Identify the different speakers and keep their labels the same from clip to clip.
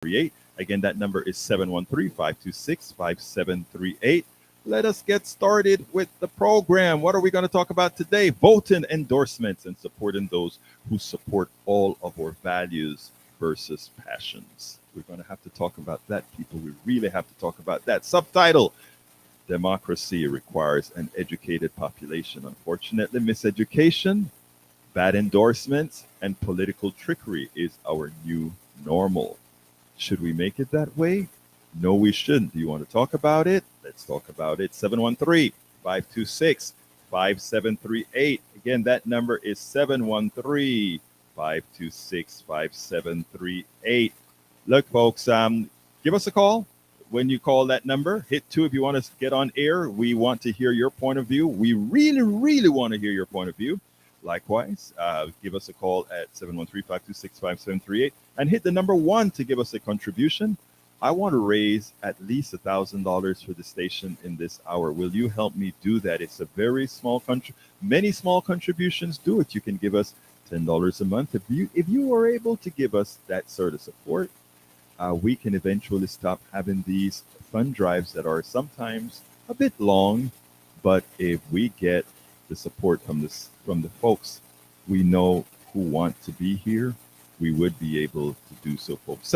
Speaker 1: 5738. Again, that number is 713-526-5738. Let us get started with the program. What are we going to talk about today? Voting endorsements and supporting those who support all of our values versus passions. We're going to have to talk about that, people. We really have to talk about that. Subtitle: Democracy requires an educated population. Unfortunately, miseducation, bad endorsements, and political trickery is our new normal. Should we make it that way? No, we shouldn't. Do you want to talk about it? Let's talk about it. 713-526-5738. Again, that number is 713-526-5738. Look, folks, give us a call. When you call that number, hit 2 if you want to get on air. We want to hear your point of view. We really, really want to hear your point of view. Likewise, give us a call at 713-526-5738 and hit the number 1 to give us a contribution. I want to raise at least $1,000 for the station in this hour. Will you help me do that? It's a very small country. Many small contributions do it. You can give us $10 a month. If you are able to give us that sort of support, we can eventually stop having these fund drives that are sometimes a bit long. But if we get the support from the folks we know who want to be here, we would be able to do so, folks.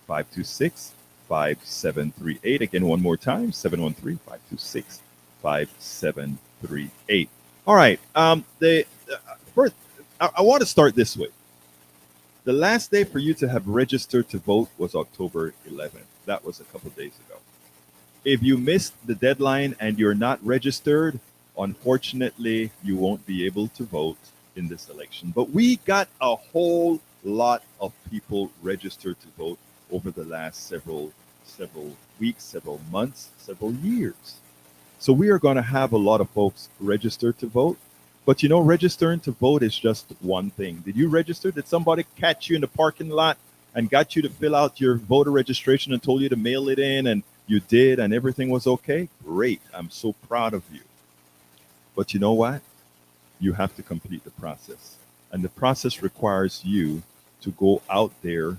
Speaker 1: 713-526-5738. Again, one more time, 713-526-5738. All right. First, I want to start this way. The last day for you to have registered to vote was October 11th. That was a couple of days ago. If you missed the deadline and you're not registered, unfortunately, you won't be able to vote in this election. But we got a whole lot of people registered to vote over the last several weeks, several months, several years. So we are going to have a lot of folks registered to vote. But you know, registering to vote is just one thing. Did you register? Did somebody catch you in the parking lot and got you to fill out your voter registration and told you to mail it in, and you did and everything was okay? Great. I'm so proud of you. But you know what? You have to complete the process. And the process requires you to go out there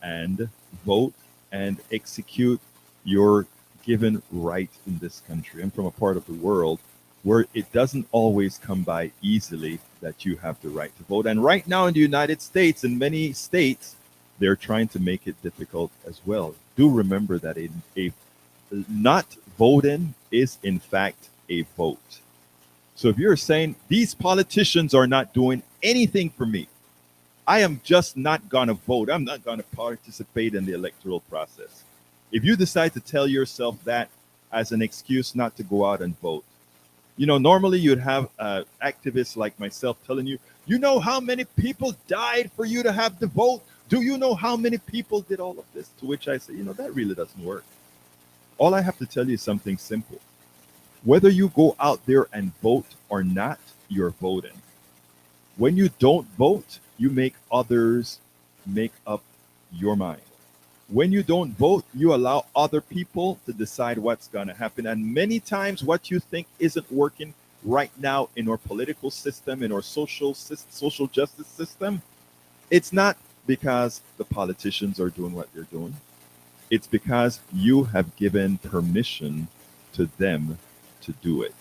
Speaker 1: and vote and execute your given right in this country. I'm from a part of the world where it doesn't always come by easily that you have the right to vote. And right now in the United States, in many states, they're trying to make it difficult as well. Do remember that a not voting is in fact a vote. So if you're saying these politicians are not doing anything for me, I am just not going to vote. I'm not going to participate in the electoral process. If you decide to tell yourself that as an excuse not to go out and vote, you know, normally you'd have activists like myself telling you, you know how many people died for you to have the vote? Do you know how many people did all of this? To which I say, you know, that really doesn't work. All I have to tell you is something simple. Whether you go out there and vote or not, you're voting. When you don't vote, you make others make up your mind. When you don't vote, you allow other people to decide what's going to happen. And many times, what you think isn't working right now in our political system, in our social justice system, it's not because the politicians are doing what they're doing. It's because you have given permission to them to do it.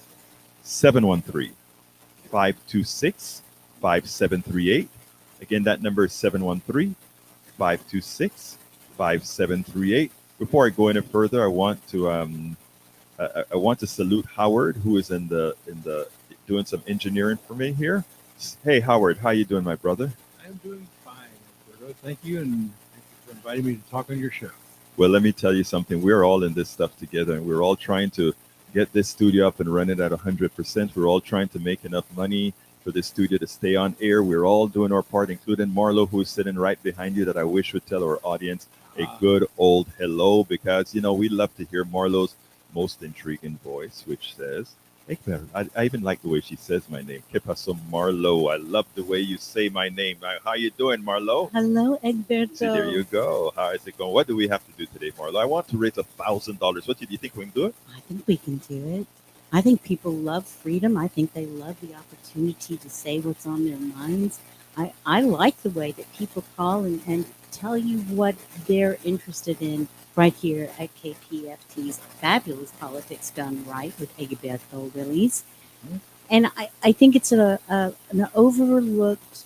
Speaker 1: 713-526-5738. Again, that number is 713-526-5738. Before I go any further, I want to salute Howard, who is in the doing some engineering for me here. Hey Howard, how you doing, my brother?
Speaker 2: I'm doing fine, Alberto. Thank you, and thank you for inviting me to talk on your show.
Speaker 1: Well, let me tell you something. We're all in this stuff together, and we're all trying to get this studio up and run it at 100%. We're all trying to make enough money for this studio to stay on air. We're all doing our part, including Marlo, who is sitting right behind you, that I wish would tell our audience a good old hello, because, you know, we love to hear Marlo's most intriguing voice, which says, I even like the way she says my name. Que paso, Marlo? I love the way you say my name. How you doing, Marlo?
Speaker 3: Hello, Egberto.
Speaker 1: See, there you go. How is it going? What do we have to do today, Marlo? I want to raise $1,000. What do you think we can do it?
Speaker 3: I think we can do it. I think people love freedom. I think they love the opportunity to say what's on their minds. I like the way that people call and tell you what they're interested in right here at KPFT's Fabulous Politics Done Right with Egberto Willies. And I think it's an overlooked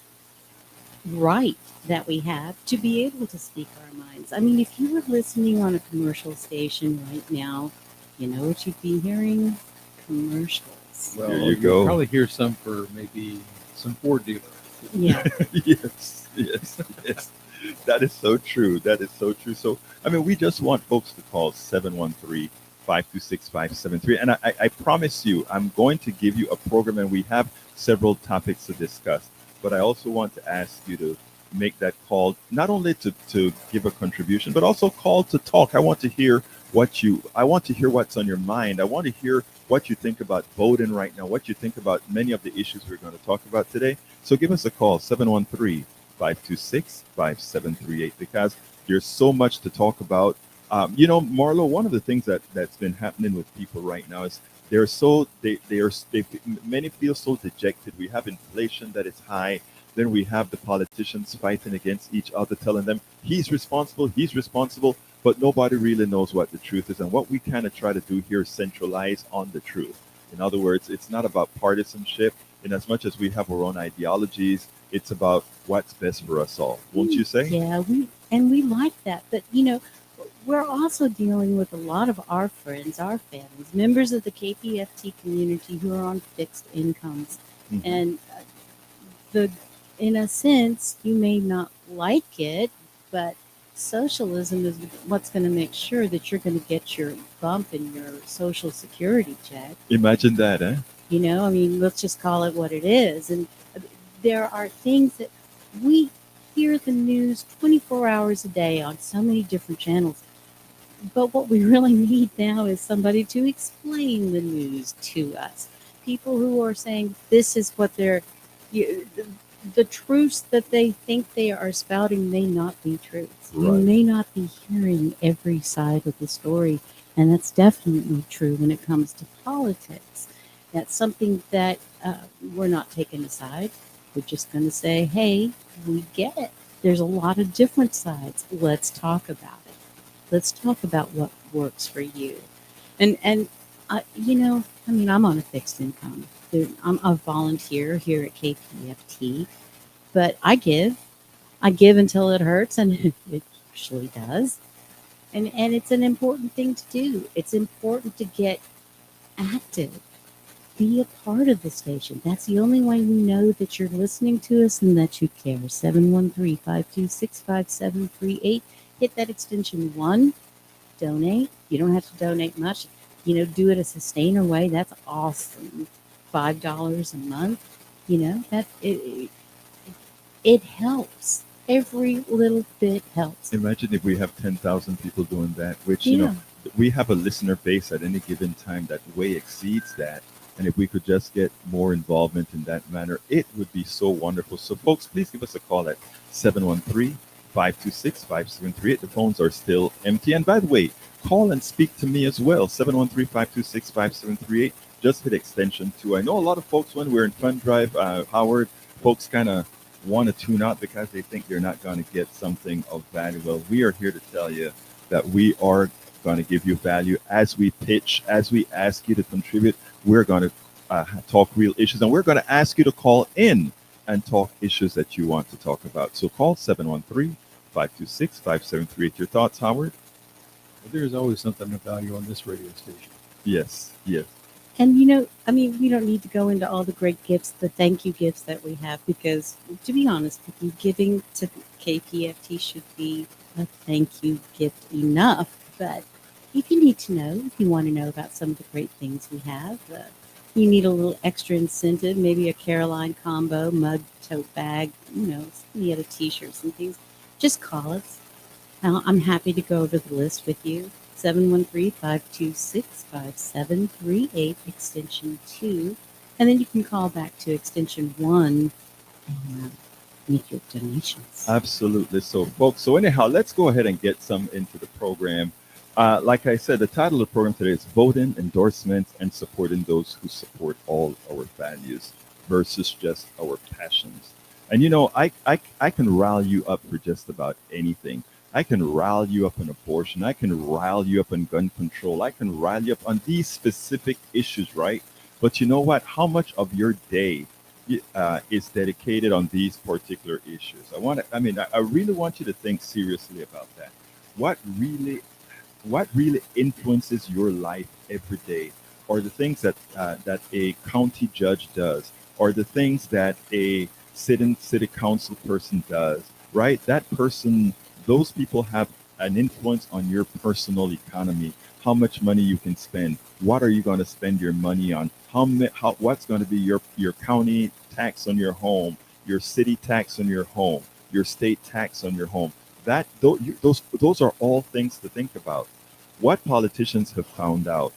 Speaker 3: right that we have to be able to speak our minds. I mean, if you were listening on a commercial station right now, you know what you'd be hearing? Commercials.
Speaker 2: Well,
Speaker 1: There you
Speaker 2: you'll
Speaker 1: go.
Speaker 2: probably hear some for maybe some Ford dealer.
Speaker 3: Yeah.
Speaker 1: Yes, yes, yes. That is so true. That is so true. So, I mean, we just want folks to call 713-526-573. And I promise you, I'm going to give you a program, and we have several topics to discuss. But I also want to ask you to make that call, not only to give a contribution, but also call to talk. I want to hear what's on your mind. I want to hear what you think about voting right now, what you think about many of the issues we're going to talk about today. So give us a call, 713-526-5738, because there's so much to talk about. Marlo, one of the things that's been happening with people right now is many feel so dejected. We have inflation that is high. Then we have the politicians fighting against each other, telling them he's responsible, but nobody really knows what the truth is. And what we kind of try to do here is centralize on the truth. In other words, it's not about partisanship. In as much as we have our own ideologies, it's about what's best for us all. Won't you say?
Speaker 3: Yeah, we like that. But we're also dealing with a lot of our friends, our families, members of the KPFT community who are on fixed incomes.
Speaker 1: Mhm.
Speaker 3: And the in a sense, you may not like it, but socialism is what's going to make sure that you're going to get your bump in your social security check.
Speaker 1: Imagine that, eh?
Speaker 3: I mean, let's just call it what it is. And there are things that we hear the news 24 hours a day on so many different channels. But what we really need now is somebody to explain the news to us. People who are saying this is what the truths that they think they are spouting may not be truths. You
Speaker 1: Right.
Speaker 3: may not be hearing every side of the story. And that's definitely true when it comes to politics. That's something that we're not taking aside. We're just going to say, hey, we get it. There's a lot of different sides. Let's talk about it. Let's talk about what works for you. And I mean, I'm on a fixed income. I'm a volunteer here at KPFT, but I give. I give until it hurts, and it usually does. And it's an important thing to do. It's important to get active. Be a part of the station. That's the only way we know that you're listening to us and that you care. 713-526-5738. Hit that extension 1. Donate. You don't have to donate much. Do it a sustainer way. That's awesome. $5 a month. That it helps. Every little bit helps.
Speaker 1: Imagine if we have 10,000 people doing that, which,
Speaker 3: Yeah.
Speaker 1: we have a listener base at any given time that way exceeds that. And if we could just get more involvement in that manner, it would be so wonderful. So, folks, please give us a call at 713-526-5738. The phones are still empty. And by the way, call and speak to me as well, 713-526-5738. Just hit extension 2. I know a lot of folks, when we're in Fun Drive, Howard, folks kind of want to tune out because they think they're not going to get something of value. Well, we are here to tell you that we are going to give you value as we pitch, as we ask you to contribute. We're going to talk real issues, and we're going to ask you to call in and talk issues that you want to talk about. So call 713-526-5738. Your thoughts, Howard?
Speaker 2: But there's always something of value on this radio station.
Speaker 1: Yes, yes.
Speaker 3: And I mean, we don't need to go into all the great gifts, the thank you gifts that we have, because to be honest with you, giving to KPFT should be a thank you gift enough. But if you need to know, if you want to know about some of the great things we have, you need a little extra incentive, maybe a Caroline combo, mug, tote bag, some of the other t-shirts and things, just call us. Now, I'm happy to go over the list with you. 713-526-5738, extension 2. And then you can call back to extension 1 and make your donations.
Speaker 1: Absolutely. So, folks, so anyhow, let's go ahead and get some into the program. Like I said, the title of the program today is Voting, Endorsements, and Supporting Those Who Support All Our Values versus just our passions. And I can rile you up for just about anything. I can rile you up on abortion. I can rile you up on gun control. I can rile you up on these specific issues, right? But you know what? How much of your day is dedicated on these particular issues? I really want you to think seriously about that. What really what really influences your life every day, or the things that a county judge does, or the things that a city council person does, right? That person, those people have an influence on your personal economy. How much money you can spend? What are you going to spend your money on? What's going to be your county tax on your home, your city tax on your home, your state tax on your home? Those are all things to think about. What politicians have found out,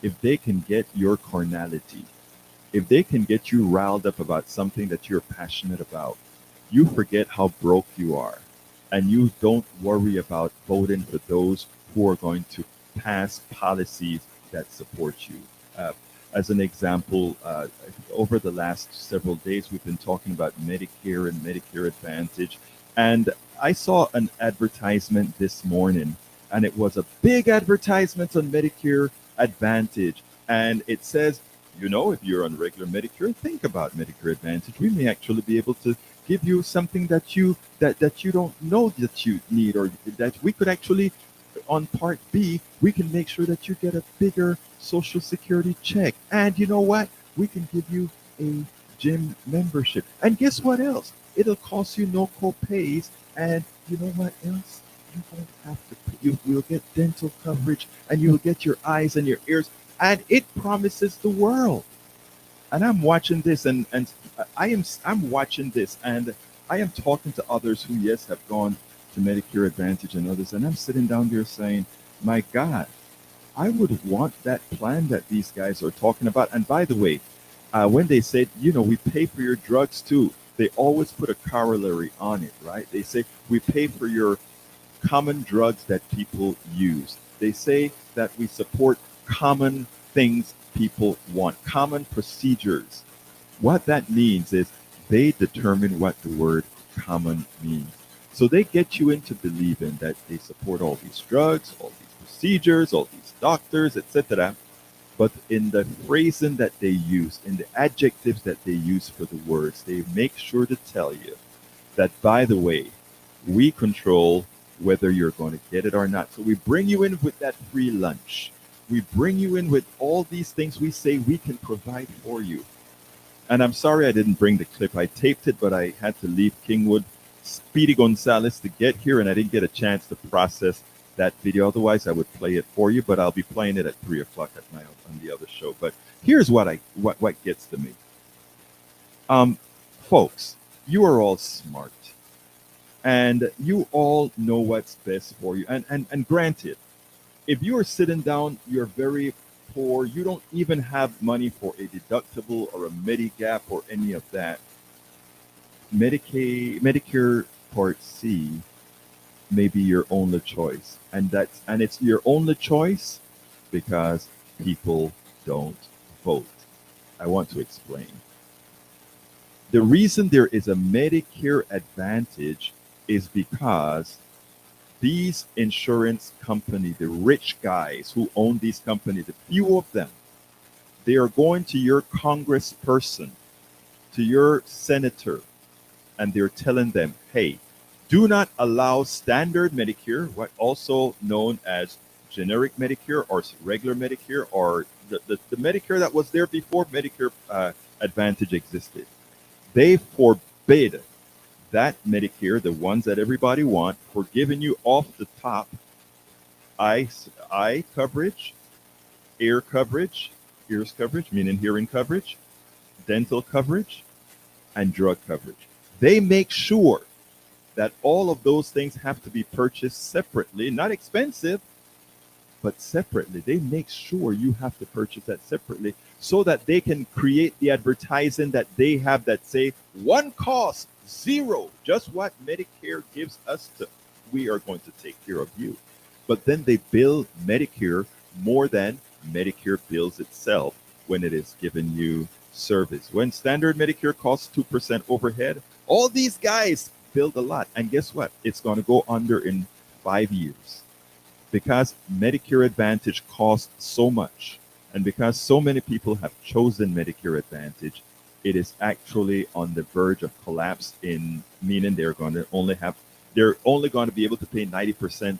Speaker 1: if they can get your carnality, if they can get you riled up about something that you're passionate about, you forget how broke you are, and you don't worry about voting for those who are going to pass policies that support you. Uh, as an example, over the last several days, we've been talking about Medicare and Medicare Advantage. And I saw an advertisement this morning, and it was a big advertisement on Medicare Advantage. And it says, if you're on regular Medicare, think about Medicare Advantage. We may actually be able to give you something that you don't know that you need, or that we could actually, on Part B, we can make sure that you get a bigger Social Security check. And you know what? We can give you a gym membership. And guess what else? It'll cost you no co-pays. And you know what else? You won't have to. You will get dental coverage, and you will get your eyes and your ears, and it promises the world. And I'm watching this, and I'm watching this, and I am talking to others who, yes, have gone to Medicare Advantage and others, and I'm sitting down there saying, my God, I would want that plan that these guys are talking about. And by the way, when they said, we pay for your drugs too, they always put a corollary on it, right? They say we pay for your common drugs that people use. They say that we support common things people want, common procedures. What that means is they determine what the word common means. So they get you into believing that they support all these drugs, all these procedures, all these doctors, etc. But in the phrasing that they use, in the adjectives that they use for the words, they make sure to tell you that, by the way, we control whether you're going to get it or not. So we bring you in with that free lunch. We bring you in with all these things we say we can provide for you. And I'm sorry I didn't bring the clip. I taped it, but I had to leave Kingwood, Speedy Gonzalez, to get here, and I didn't get a chance to process that video. Otherwise, I would play it for you, but I'll be playing it at 3 o'clock at night on the other show. But here's what gets to me. Folks, you are all smart, and you all know what's best for you. And granted, if you are sitting down, you're very poor, you don't even have money for a deductible or a Medigap or any of that. Medicare Part C may be your only choice, and it's your only choice because people don't vote. I want to explain. The reason there is a Medicare Advantage is because these insurance company, the rich guys who own these companies, the few of them, they are going to your congressperson, to your senator, and they're telling them, hey, do not allow standard Medicare, what also known as generic Medicare or regular Medicare, or the Medicare that was there before Medicare Advantage existed. They forbid that Medicare, the ones that everybody want, for giving you off the top eye coverage, ear coverage, ears coverage, meaning hearing coverage, dental coverage, and drug coverage. They make sure that all of those things have to be purchased separately, not expensive, but separately. They make sure you have to purchase that separately so that they can create the advertising that they have that say one cost, zero, just what Medicare gives us to, we are going to take care of you. But then they bill Medicare more than Medicare bills itself when it is giving you service. When standard Medicare costs 2% overhead, All these guys build a lot, and guess what? It's going to go under in 5 years because Medicare Advantage costs so much, and because so many people have chosen Medicare Advantage, it is actually on the verge of collapse. In meaning they're only going to be able to pay 90%.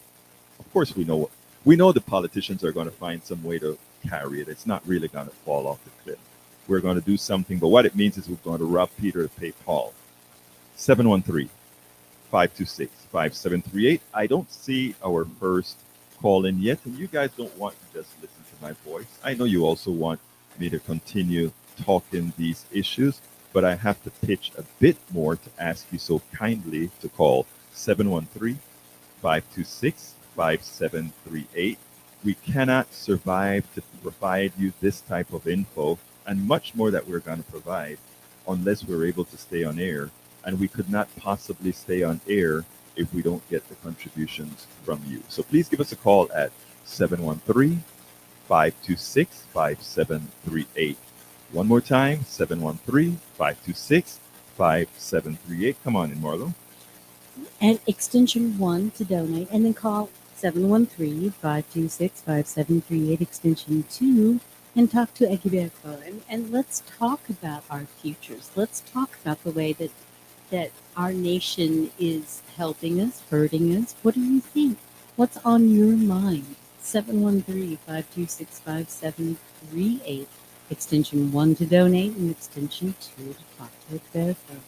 Speaker 1: Of course, we know the politicians are going to find some way to carry it. It's not really going to fall off the cliff. We're going to do something, but what it means is we're going to rob Peter to pay Paul. 713-526-5738. I don't see our first call in yet, and you guys don't want to just listen to my voice. I know you also want me to continue talking these issues, but I have to pitch a bit more to ask you so kindly to call 713-526-5738. We cannot survive to provide you this type of info and much more that we're going to provide unless we're able to stay on air. And we could not possibly stay on air if we don't get the contributions from you. So please give us a call at 713-526-5738. One more time, 713-526-5738. Come on in, Marlo.
Speaker 3: At extension 1 to donate, and then call 713-526-5738 extension 2 and talk to Egiberto. And let's talk about our futures. Let's talk about the way that our nation is helping us, hurting us. What do you think? What's on your mind? 713-526-5738 extension 1 to donate, and extension 2 to talk to Egiberto.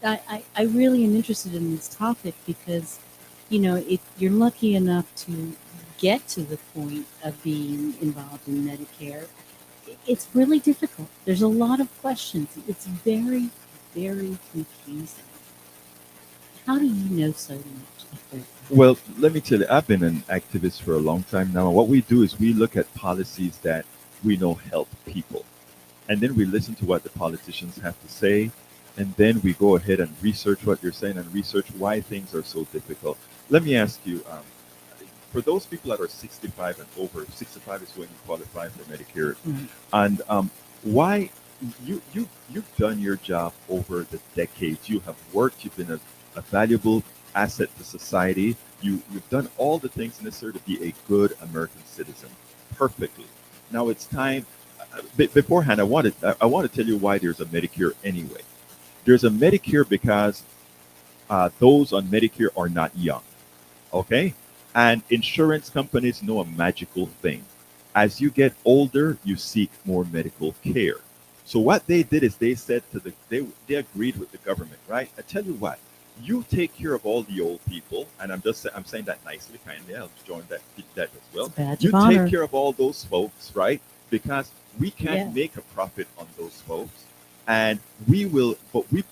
Speaker 3: I really am interested in this topic because, if you're lucky enough to get to the point of being involved in Medicare, it's really difficult. There's a lot of questions. It's very, very confusing. How do you know so much of that?
Speaker 1: Well, let me tell you, I've been an activist for a long time now. And what we do is we look at policies that we know help people. And then we listen to what the politicians have to say. And then we go ahead and research what you're saying and research why things are so difficult. Let me ask you, for those people that are 65 and over, 65 is when you qualify for Medicare.
Speaker 3: Mhm.
Speaker 1: And why you've done your job over the decades. You have worked. You've been a valuable asset to society. You've done all the things necessary to be a good American citizen, perfectly. Now it's time. Beforehand, I want to tell you why there's a Medicare anyway. There's a Medicare because those on Medicare are not young. Okay? And insurance companies know a magical thing. As you get older, you seek more medical care. So what they did is they said they agreed with the government, right? I tell you what, you take care of all the old people, and I'm saying that nicely, kindly. I'll join that as
Speaker 3: It's
Speaker 1: well.
Speaker 3: a badge
Speaker 1: You
Speaker 3: of honor.
Speaker 1: take care of all those folks, right? Because we can't
Speaker 3: Yeah.
Speaker 1: make a profit on those folks, and we will, but we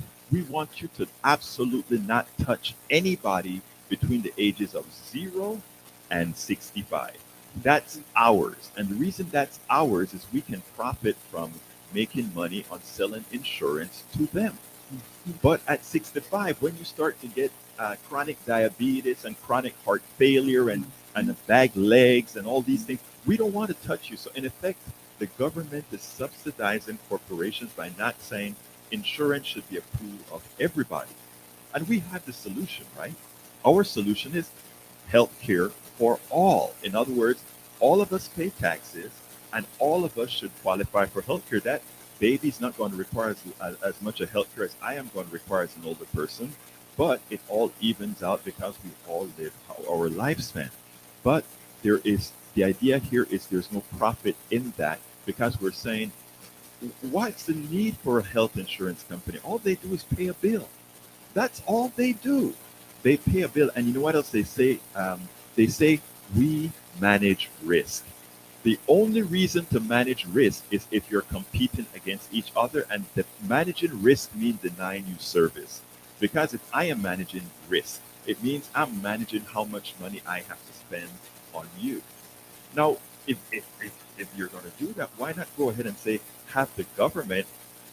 Speaker 1: want you to absolutely not touch anybody between the ages of 0 and 65. That's ours. And the reason that's ours is we can profit from making money on selling insurance to them. But at 65, when you start to get chronic diabetes and chronic heart failure and bag legs and all these things, we don't want to touch you. So, in effect, the government is subsidizing corporations by not saying insurance should be a pool of everybody. And we have the solution, right? Our solution is health care for all. In other words, all of us pay taxes and all of us should qualify for health care. That baby's not going to require as much of health care as I am going to require as an older person, but it all evens out because we all live our lifespan. But the idea here is there's no profit in that because we're saying, what's the need for a health insurance company? All they do is pay a bill. That's all they do. They pay a bill. And you know what else they say? They say we manage risk. The only reason to manage risk is if you're competing against each other, and the managing risk means denying you service. Because if I am managing risk, it means I'm managing how much money I have to spend on you. Now, if you're going to do that, why not go ahead and say, have the government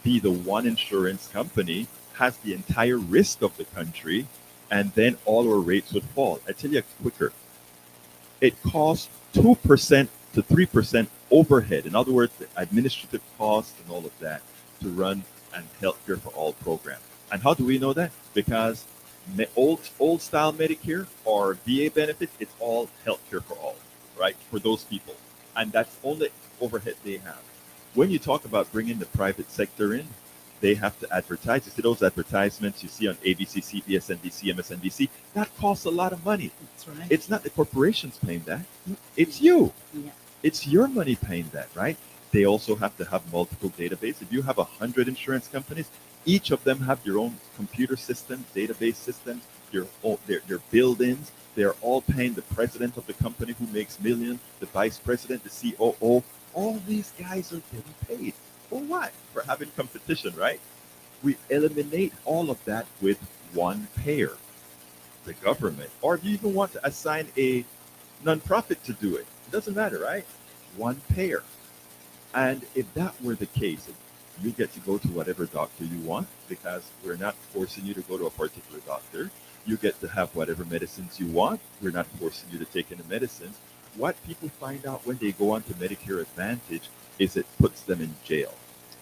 Speaker 1: be the one insurance company, has the entire risk of the country, and then all our rates would fall. I tell you quicker, it costs 2% to 3% overhead. In other words, the administrative costs and all of that to run and healthcare for all program. And how do we know that? Because old style Medicare or VA benefits, it's all healthcare for all, right? For those people, and that's only overhead they have. When you talk about bringing the private sector in, they have to advertise. You see those advertisements you see on ABC, CBS, NBC, MSNBC. That costs a lot of money.
Speaker 3: That's right.
Speaker 1: It's not the corporations paying that. It's you.
Speaker 3: Yeah.
Speaker 1: It's your money paying that, right? They also have to have multiple databases. If you have 100 insurance companies, each of them have their own computer systems, database systems, their buildings. They're all paying the president of the company who makes millions, the vice president, the COO. All these guys are getting paid. For what? For having competition, right? We eliminate all of that with one payer, the government. Or if you even want to assign a nonprofit to do it, it doesn't matter, right? One payer. And if that were the case, you get to go to whatever doctor you want because we're not forcing you to go to a particular doctor. You get to have whatever medicines you want. We're not forcing you to take any medicines. What people find out when they go on to Medicare Advantage is it puts them in jail.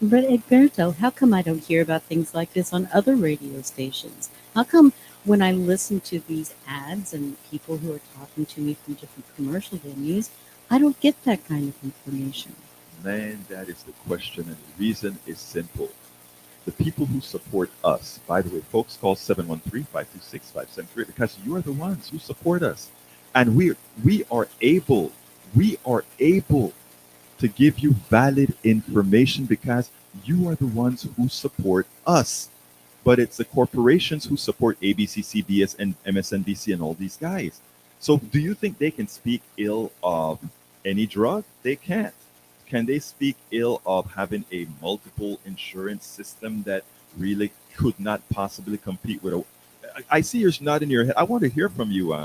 Speaker 3: But Egberto, how come I don't hear about things like this on other radio stations? How come when I listen to these ads and people who are talking to me from different commercial venues, I don't get that kind of information?
Speaker 1: Man, that is the question, and the reason is simple. The people who support us, by the way, folks, call 713-526-5738 because you are the ones who support us. And we are able to give you valid information because you are the ones who support us. But it's the corporations who support ABC, CBS, and MSNBC and all these guys. So do you think they can speak ill of any drug? They can't. Can they speak ill of having a multiple insurance system that really could not possibly compete with a? I see you're nodding your head. I want to hear from you,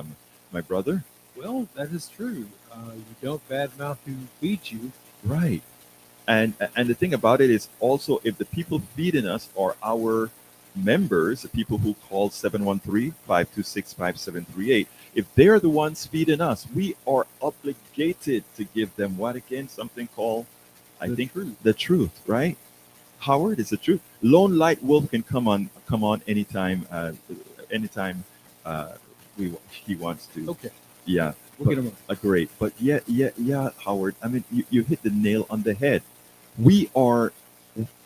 Speaker 1: my brother.
Speaker 2: Well, that is true. You don't badmouth who feeds you.
Speaker 1: Right. And the thing about it is also if the people feeding us are our members, the people who call 713-526-5738, if they're the ones feeding us, we are obligated to give them what again? Something called, I
Speaker 2: The
Speaker 1: think,
Speaker 2: truth.
Speaker 1: the truth, right? Howard is the truth. Lone Light Wolf can come on anytime, anytime uh, he wants to.
Speaker 2: Okay,
Speaker 1: Yeah,
Speaker 2: we'll get them on.
Speaker 1: great. But yeah, Howard. I mean, you hit the nail on the head. We are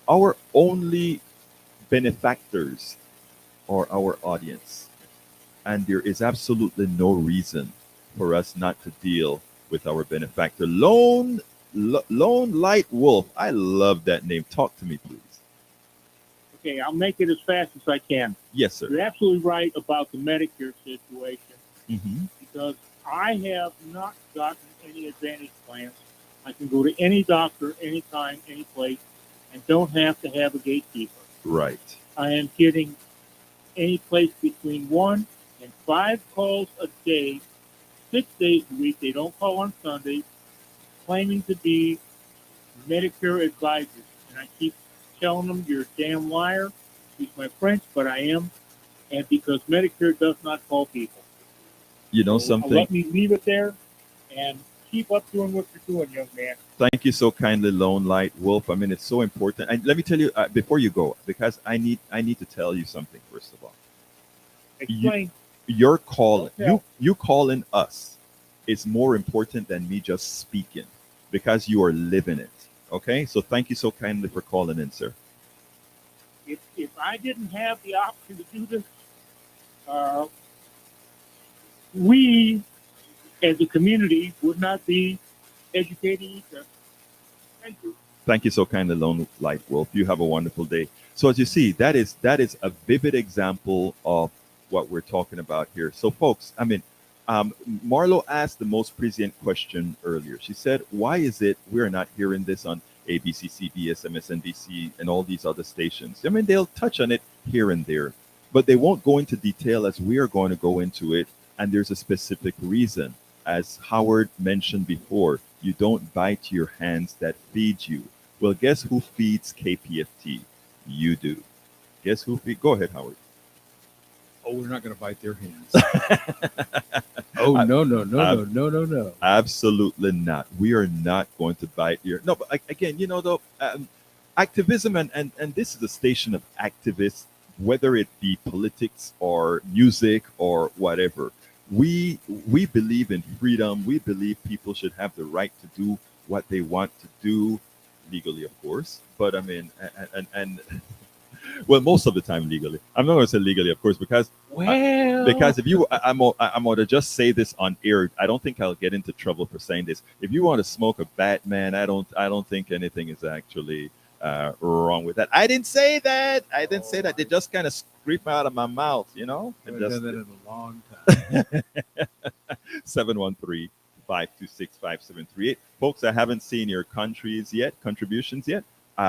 Speaker 1: our only benefactors are our audience, and there is absolutely no reason for us not to deal with our benefactor. Lone Light Wolf. I love that name. Talk to me, please.
Speaker 4: Okay, I'll make it as fast as I can.
Speaker 1: Yes, sir.
Speaker 4: You're absolutely right about the Medicare situation
Speaker 1: Mm-hmm.
Speaker 4: because I have not gotten any advantage plans. I can go to any doctor, anytime, any place, and don't have to have a gatekeeper.
Speaker 1: Right.
Speaker 4: I am getting any place between 1 and 5 calls a day, 6 days a week. They don't call on Sundays, claiming to be Medicare advisors. And I keep telling them, you're a damn liar. Excuse my French, but I am. And because Medicare does not call people.
Speaker 1: You know
Speaker 4: So,
Speaker 1: something?
Speaker 4: let me leave it there and keep up doing what you're doing, young man.
Speaker 1: Thank you so kindly, Lone Light Wolf. I mean, it's so important. And let me tell you before you go, because I need to tell you something first of all.
Speaker 4: Explain.
Speaker 1: Your call,
Speaker 4: Okay.
Speaker 1: you calling us, is more important than me just speaking, because you are living it. Okay, so thank you so kindly for calling in, sir.
Speaker 4: If I didn't have the option to do this, uh, we as a community would not be educating each other. Thank you.
Speaker 1: Thank you so kindly, Lone Light Wolf. You have a wonderful day. So as you see, that is a vivid example of what we're talking about here. So folks, I mean, Marlo asked the most prescient question earlier. She said, "Why is it we're not hearing this on ABC, CBS, MSNBC, and all these other stations?" I mean, they'll touch on it here and there, but they won't go into detail as we are going to go into it. And there's a specific reason. As Howard mentioned before, you don't bite your hands that feed you. Well, guess who feeds KPFT? You do. Guess who feeds? Go ahead, Howard.
Speaker 2: Oh, we're not going to bite their hands. Oh, no.
Speaker 1: Absolutely not. We are not going to bite your. No, but again, though, activism and this is a station of activists whether it be politics or music or whatever. We believe in freedom. We believe people should have the right to do what they want to do, legally, of course. But I mean, and well, most of the time legally. I'm not going to say legally, of course, because if you, I'm going to just say this on air. I don't think I'll get into trouble for saying this. If you want to smoke a Batman, I don't think anything is actually wrong with that. I didn't say that. I didn't say that. They just kind of scream out of my mouth, you know.
Speaker 2: I
Speaker 1: And
Speaker 2: haven't
Speaker 1: just
Speaker 2: done that in a long time.
Speaker 1: 713-526-5738. Folks, I haven't seen your contributions yet.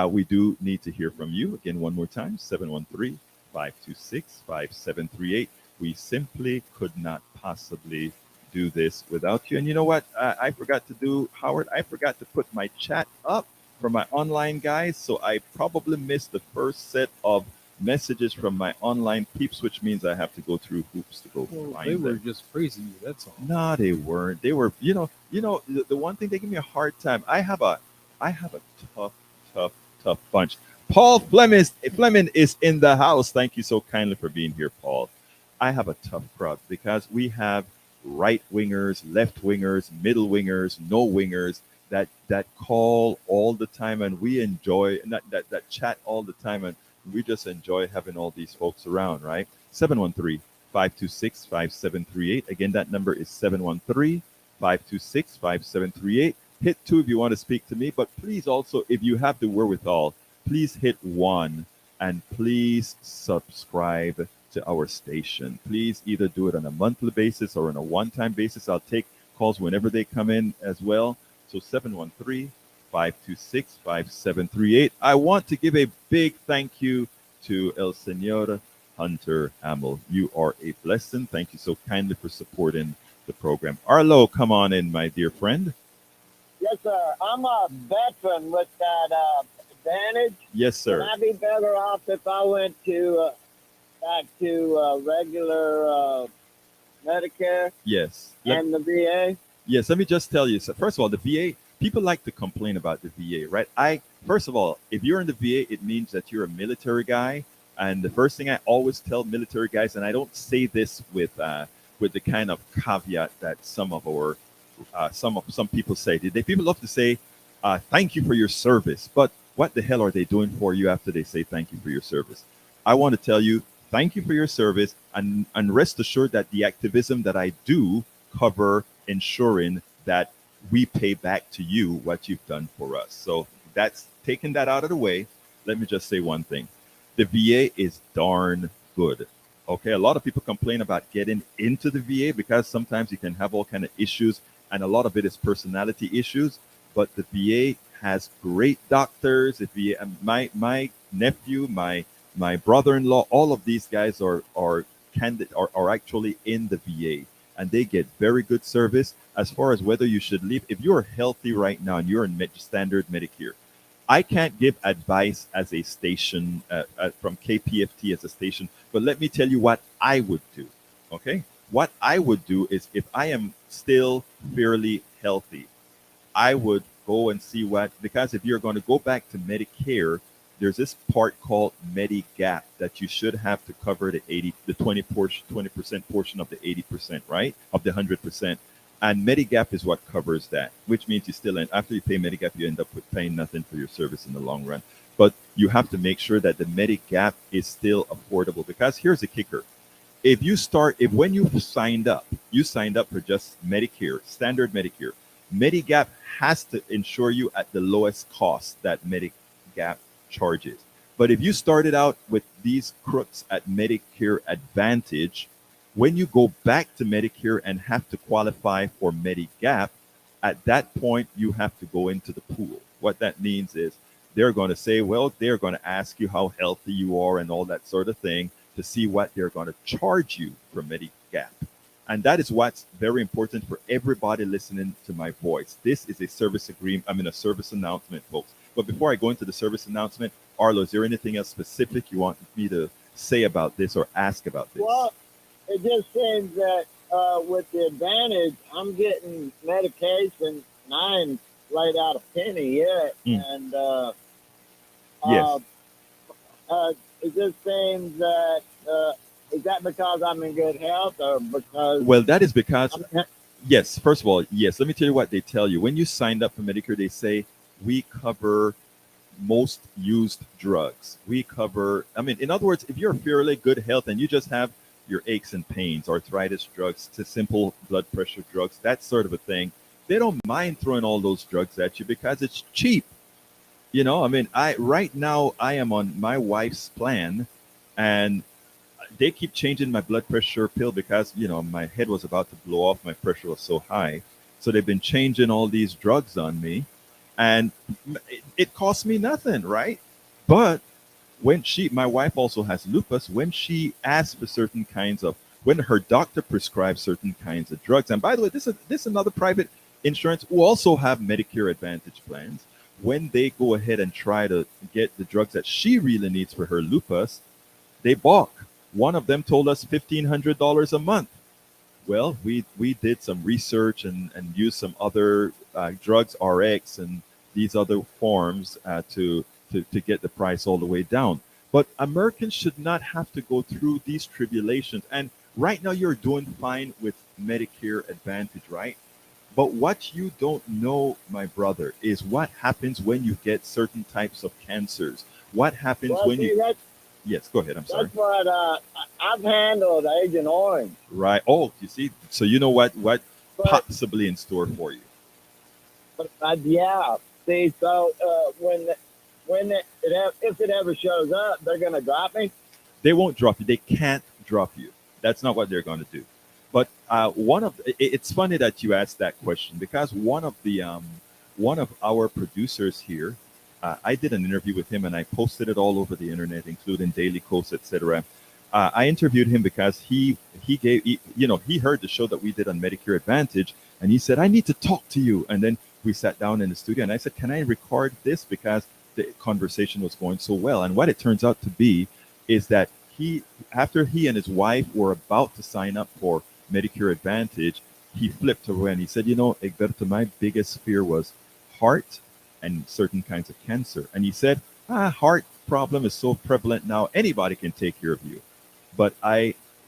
Speaker 1: We do need to hear from you. Again, one more time, 713-526-5738. We simply could not possibly do this without you. And you know what? I forgot to do, Howard, I forgot to put my chat up for my online guys. So I probably missed the first set of messages from my online peeps, which means I have to go through hoops to go
Speaker 2: Well,
Speaker 1: find
Speaker 2: they were
Speaker 1: them.
Speaker 2: just praising you. That's all.
Speaker 1: No, they weren't. They were, the one thing they give me a hard time. I have a tough, tough, tough bunch. Paul Fleming is in the house. Thank you so kindly for being here, Paul. I have a tough crowd because we have right wingers, left wingers, middle wingers, no wingers that call all the time, and we enjoy that chat all the time, and we just enjoy having all these folks around, right? 713-526-5738. Again, that number is 713-526-5738. Hit 2 if you want to speak to me, but please also, if you have the wherewithal, please hit 1 and please subscribe to our station. Please either do it on a monthly basis or on a one-time basis. I'll take calls whenever they come in as well. So 713-526-5738. I want to give a big thank you to El Senor Hunter Hamill. You are a blessing. Thank you so kindly for supporting the program. Arlo, come on in, my dear friend.
Speaker 5: Yes, sir. I'm a veteran with that advantage.
Speaker 1: Yes, sir.
Speaker 5: Would I be better off if I went to back to regular Medicare
Speaker 1: Yes.
Speaker 5: and the VA?
Speaker 1: Yes, let me just tell you. So first of all, the VA, people like to complain about the VA, right? First of all, if you're in the VA, it means that you're a military guy. And the first thing I always tell military guys, and I don't say this with the kind of caveat that some people say. People love to say, "Thank you for your service," but what the hell are they doing for you after they say thank you for your service? I want to tell you, thank you for your service, and rest assured that the activism that I do cover ensuring that we pay back to you what you've done for us. So that's taking that out of the way. Let me just say one thing. The VA is darn good. Okay, a lot of people complain about getting into the VA because sometimes you can have all kind of issues, and a lot of it is personality issues. But the VA has great doctors. The VA, my nephew, my brother-in-law, all of these guys are actually in the VA, and they get very good service. As far as whether you should leave, if you're healthy right now and you're in standard Medicare, I can't give advice as a station from KPFT as a station, but let me tell you what I would do. Okay, what I would do is, if I am still fairly healthy, I would go and see because if you're going to go back to Medicare, there's this part called Medigap that you should have to cover the 20% portion of the 80%, right? Of the 100%. And Medigap is what covers that, which means you still after you pay Medigap, you end up with paying nothing for your service in the long run. But you have to make sure that the Medigap is still affordable, because here's the kicker. If when you signed up for just Medicare, standard Medicare, Medigap has to insure you at the lowest cost that Medigap charges. But if you started out with these crooks at Medicare Advantage, when you go back to Medicare and have to qualify for Medigap, at that point you have to go into the pool. What that means is they're going to say, well, they're going to ask you how healthy you are and all that sort of thing to see what they're going to charge you for Medigap. And that is what's very important for everybody listening to my voice. This is a service a service announcement, folks. But before I go into the service announcement, Arlo, is there anything else specific you want me to say about this or ask about this?
Speaker 5: Well, it just seems that with the advantage, I'm getting medication, and I ain't laid out a penny yet. And
Speaker 1: Yes.
Speaker 5: it just seems that is that because I'm in good health or because
Speaker 1: Well, that is because,
Speaker 5: I'm,
Speaker 1: yes, first of all, yes, let me tell you what they tell you. When you signed up for Medicare, they say we cover most used drugs. We cover, I mean, in other words, if you're fairly good health and you just have your aches and pains, arthritis drugs, to simple blood pressure drugs, that sort of a thing, they don't mind throwing all those drugs at you because it's cheap. You know, I mean, I right now I am on my wife's plan, and they keep changing my blood pressure pill because my head was about to blow off. My pressure was so high, so they've been changing all these drugs on me, and it costs me nothing, right? But when my wife also has lupus, when she asks for certain kinds of, when her doctor prescribes certain kinds of drugs, and by the way, this is another private insurance who also have Medicare Advantage plans. When they go ahead and try to get the drugs that she really needs for her lupus, they balk. One of them told us $1,500 a month. Well, we did some research and used some other drugs, RX, and these other forms to get the price all the way down. But Americans should not have to go through these tribulations. And right now, you're doing fine with Medicare Advantage, right? But what you don't know, my brother, is what happens when you get certain types of cancers. What happens
Speaker 5: well,
Speaker 1: when
Speaker 5: see,
Speaker 1: you. Yes, go ahead. I'm sorry.
Speaker 5: that's what I've handled Agent Orange.
Speaker 1: Right. Oh, you see. So you know what
Speaker 5: But,
Speaker 1: possibly in store for you.
Speaker 5: but yeah, see, so if it ever shows up, they're gonna drop me.
Speaker 1: They won't drop you. They can't drop you. That's not what they're going to do. But it's funny that you asked that question because one of our producers here, I did an interview with him and I posted it all over the internet, including Daily Kos, etc. I interviewed him because he heard the show that we did on Medicare Advantage, and he said, I need to talk to you. And then we sat down in the studio and I said, can I record this, because the conversation was going so well. And what it turns out to be is that after he and his wife were about to sign up for Medicare Advantage, he flipped away and he said, Egberto, my biggest fear was heart and certain kinds of cancer. And he said, heart problem is so prevalent now, anybody can take care of you. But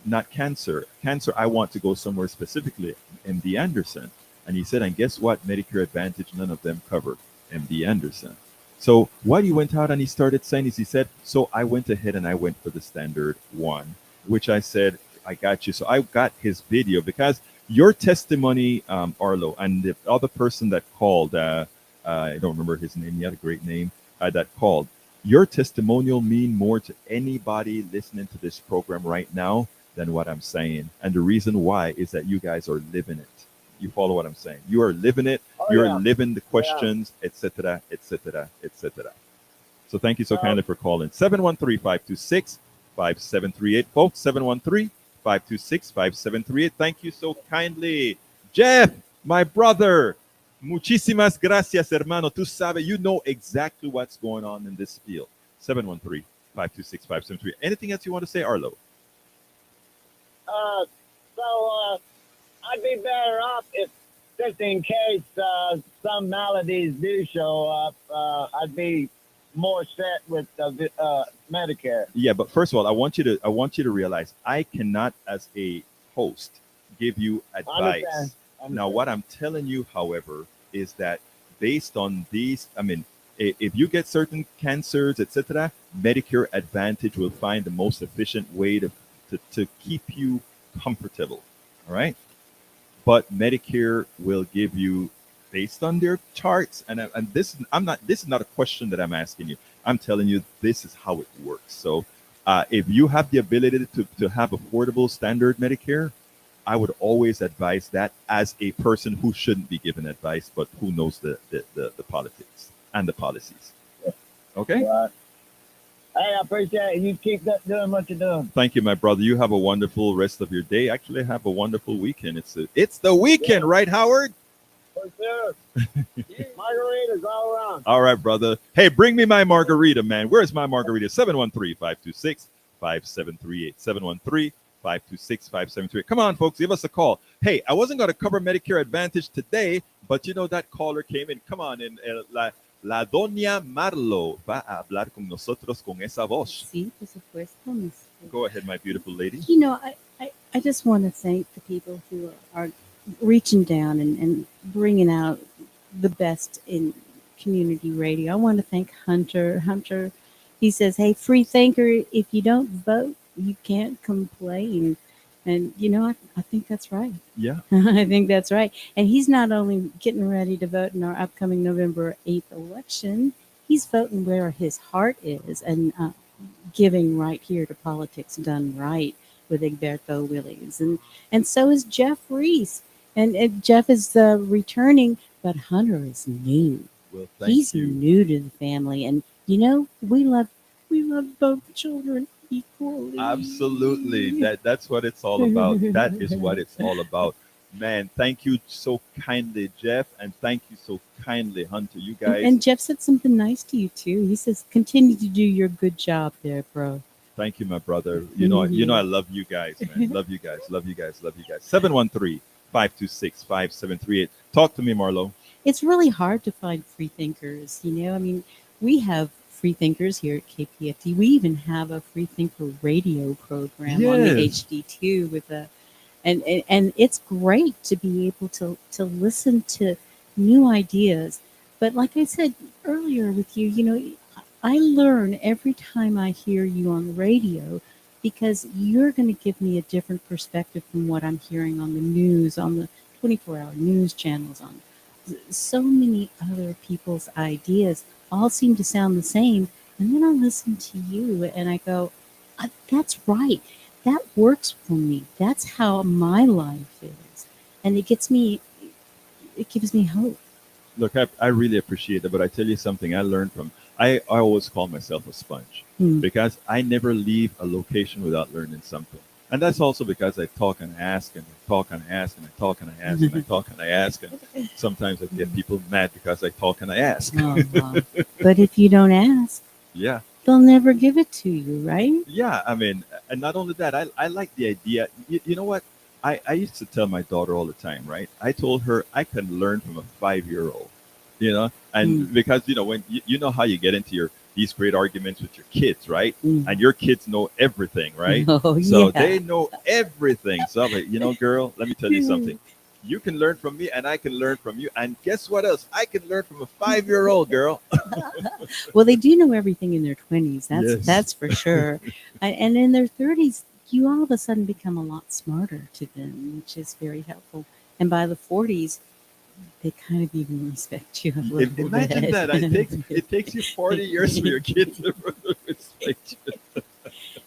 Speaker 1: not cancer. Cancer, I want to go somewhere specifically, MD Anderson. And he said, and guess what? Medicare Advantage, none of them cover MD Anderson. So what he went out and he started saying is, he said, so I went ahead and I went for the standard one, which I said, I got you. So I got his video because your testimony, Arlo, and the other person that called, I don't remember his name. He had a great name that called. Your testimonial mean more to anybody listening to this program right now than what I'm saying. And the reason why is that you guys are living it. You follow what I'm saying? You are living it.
Speaker 5: Oh,
Speaker 1: You're
Speaker 5: yeah.
Speaker 1: living the questions, etc., etc., etc. So thank you so
Speaker 5: Well,
Speaker 1: kindly for calling. 713-526-5738. Folks, 713-526-5738. Thank you so kindly. Jeff, my brother, muchísimas gracias, hermano. Tú sabes, you know exactly what's going on in this field. 713-526-5738. Anything else you want to say, Arlo?
Speaker 5: So I'd be better off if, just in case some maladies do show up, I'd be more set with Medicare.
Speaker 1: Yeah, but first of all, I want you to realize I cannot, as a host, give you advice.
Speaker 5: Understand.
Speaker 1: Now, what I'm telling you, however, is that based on these, I mean, if you get certain cancers, etc., Medicare Advantage will find the most efficient way to keep you comfortable. All right. But Medicare will give you, based on their charts, and this is not a question that I'm asking you. I'm telling you this is how it works. So if you have the ability to have affordable standard Medicare, I would always advise that, as a person who shouldn't be given advice, but who knows the politics and the policies. Okay?
Speaker 5: Right. Hey, I appreciate it. You keep doing what you're doing.
Speaker 1: Thank you, my brother. You have a wonderful rest of your day. Actually, have a wonderful weekend. It's the weekend, right, Howard?
Speaker 5: For sure. Margaritas all around.
Speaker 1: All right, brother. Hey, bring me my margarita, man. Where's my margarita? 713-526-5738. 713-526-5738. Come on, folks. Give us a call. Hey, I wasn't going to cover Medicare Advantage today, but that caller came in. Come on in. La Doña Marlo va a hablar con nosotros con esa voz.
Speaker 3: Sí, por supuesto.
Speaker 1: Go ahead, my beautiful lady.
Speaker 3: You know, I just want to thank the people who are reaching down and bringing out the best in community radio. I want to thank Hunter. Hunter, he says, "Hey, free thinker, if you don't vote, you can't complain." And you know, I think that's right.
Speaker 1: Yeah.
Speaker 3: I think that's right. And he's not only getting ready to vote in our upcoming November 8th election, he's voting where his heart is and giving right here to politics done right with Egberto Willies. And so is Jeff Reese. And Jeff is returning, but Hunter is new.
Speaker 1: Well, thank
Speaker 3: He's
Speaker 1: you.
Speaker 3: new to the family. And you know, we love both children equally.
Speaker 1: Absolutely. That's what it's all about. That is what it's all about. Man, thank you so kindly, Jeff, and thank you so kindly, Hunter. You guys,
Speaker 3: And Jeff said something nice to you too. He says, "Continue to do your good job there, bro."
Speaker 1: thank you, my brother. I love you guys, man. Love you guys. Love you guys. Love you guys. 713-526-5738. Talk to me, Marlo.
Speaker 3: It's really hard to find free thinkers. You know, I mean, we have free thinkers here at KPFT. We even have a free thinker radio program on the
Speaker 1: Yes.
Speaker 3: HD2 with and it's great to be able to listen to new ideas. But like I said earlier with you, you know, I learn every time I hear you on the radio because you're going to give me a different perspective from what I'm hearing on the news, on the 24-hour news channels, on so many other people's ideas all seem to sound the same. And then I listen to you and I go, that's right. That works for me. That's how my life is. And it gives me hope.
Speaker 1: Look, I really appreciate it, but I tell you something I learned from. I always call myself a sponge
Speaker 3: Hmm.
Speaker 1: because I never leave a location without learning something. And that's also because I talk and ask and I talk and ask and I talk and I ask and I talk and I ask. And sometimes I get people mad because I talk and I ask.
Speaker 3: Oh, wow. But if you don't ask,
Speaker 1: Yeah.
Speaker 3: they'll never give it to you, right?
Speaker 1: Yeah. I mean, and not only that, I like the idea. You know what? I used to tell my daughter all the time, right? I told her I can learn from a 5-year-old, and because, when you know how you get into these great arguments with your kids, right?
Speaker 3: Mm.
Speaker 1: And your kids know everything, right?
Speaker 3: Oh,
Speaker 1: So
Speaker 3: yeah.
Speaker 1: they know everything. So I'm like, girl, let me tell you something. You can learn from me and I can learn from you. And guess what else? I can learn from a 5-year-old girl.
Speaker 3: Well, they do know everything in their 20s.
Speaker 1: Yes.
Speaker 3: That's for sure. And in their 30s, you all of a sudden become a lot smarter to them, which is very helpful. And by the 40s, they kind of even respect you a little
Speaker 1: Imagine
Speaker 3: bit.
Speaker 1: that. It takes you 40 years for your kids to respect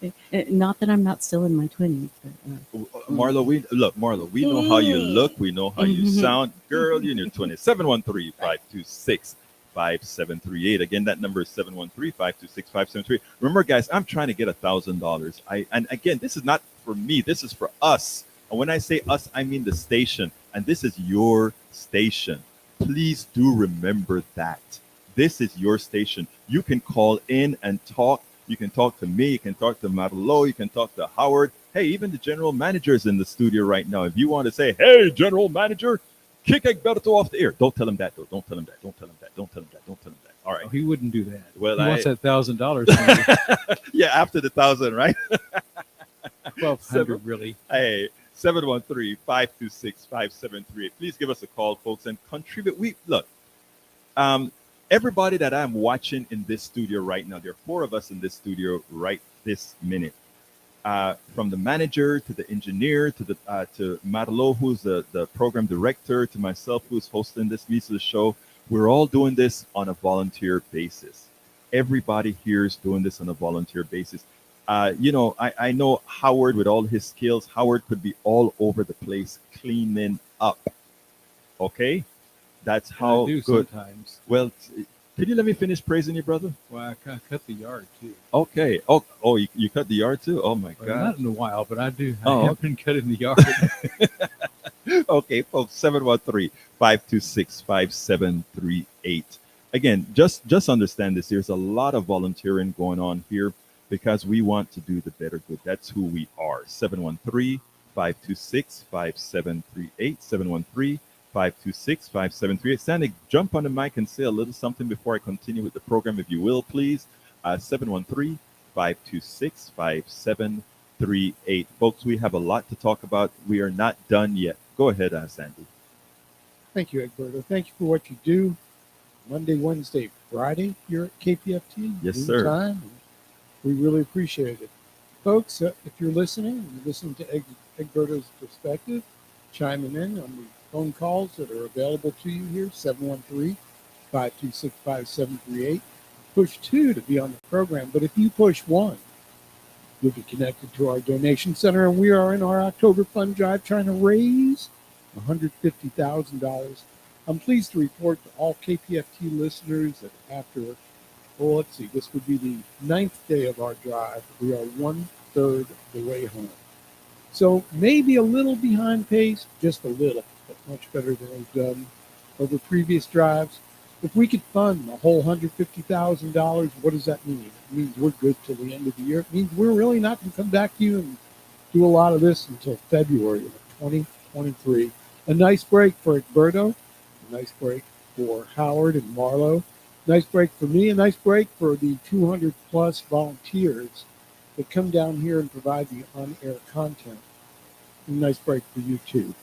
Speaker 1: you.
Speaker 3: Not that I'm not still in my 20s, but
Speaker 1: Marlo, we know how you look, we know how you sound. Girl, you're in your 20s. 713-526-5738. Again, that number is 713-526-5738. Remember, guys, I'm trying to get $1,000. And again, this is not for me, this is for us. And when I say us, I mean the station. And this is your station. Please do remember that. This is your station. You can call in and talk. You can talk to me. You can talk to Marlo. You can talk to Howard. Hey, even the general manager is in the studio right now. If you want to say, hey, general manager, kick Egberto off the air. Don't tell him that, though. Don't tell him that. Don't tell him that. Don't tell him that. Don't tell him that. All right.
Speaker 2: Oh, he wouldn't do that.
Speaker 1: Well,
Speaker 2: he wants that $1,000.
Speaker 1: Yeah, after the 1,000, right?
Speaker 2: 1,200, really.
Speaker 1: Hey, 713-526-5738. Please give us a call, folks, and contribute. Everybody that I'm watching in this studio right now, there are 4 of us in this studio right this minute. From the manager to the engineer to Marlo, who's the program director, to myself, who's hosting this piece of the show. We're all doing this on a volunteer basis. Everybody here is doing this on a volunteer basis. I know Howard with all his skills. Howard could be all over the place cleaning up. Okay, that's how
Speaker 2: I do
Speaker 1: good.
Speaker 2: sometimes.
Speaker 1: Well, can you let me finish praising you, brother?
Speaker 2: Well, I cut the yard too.
Speaker 1: Okay. Oh, you cut the yard too? Oh my
Speaker 2: Well,
Speaker 1: God.
Speaker 2: not in a while, but I do.
Speaker 1: Oh.
Speaker 2: I have been cutting the yard.
Speaker 1: Okay, folks, 713-526-5738. Again, just understand this. There's a lot of volunteering going on here because we want to do the better good. That's who we are. 713-526-5738. 713-526-5738. Sandy, jump on the mic and say a little something before I continue with the program, if you will, please. 713-526-5738. Folks, we have a lot to talk about. We are not done yet. Go ahead, Sandy.
Speaker 2: Thank you, Egberto. Thank you for what you do. Monday, Wednesday, Friday here at KPFT.
Speaker 1: Yes,
Speaker 2: noon
Speaker 1: sir.
Speaker 2: Time. We really appreciate it. Folks, if you're listening, you're listening to Egberto's perspective, chiming in on the phone calls that are available to you here, 713-526-5738. Push 2 to be on the program, but if you push 1, you'll be connected to our donation center, and we are in our October fund drive trying to raise $150,000. I'm pleased to report to all KPFT listeners that after, let's see, this would be the 9th day of our drive. We are 1/3 of the way home. So maybe a little behind pace, just a little, but much better than we've done over previous drives. If we could fund the whole $150,000, what does that mean? It means we're good till the end of the year. It means we're really not going to come back to you and do a lot of this until February of 2023. A nice break for Egberto, a nice break for Howard and Marlo, nice break for me, a nice break for the 200 plus volunteers that come down here and provide the on-air content. A nice break for you too.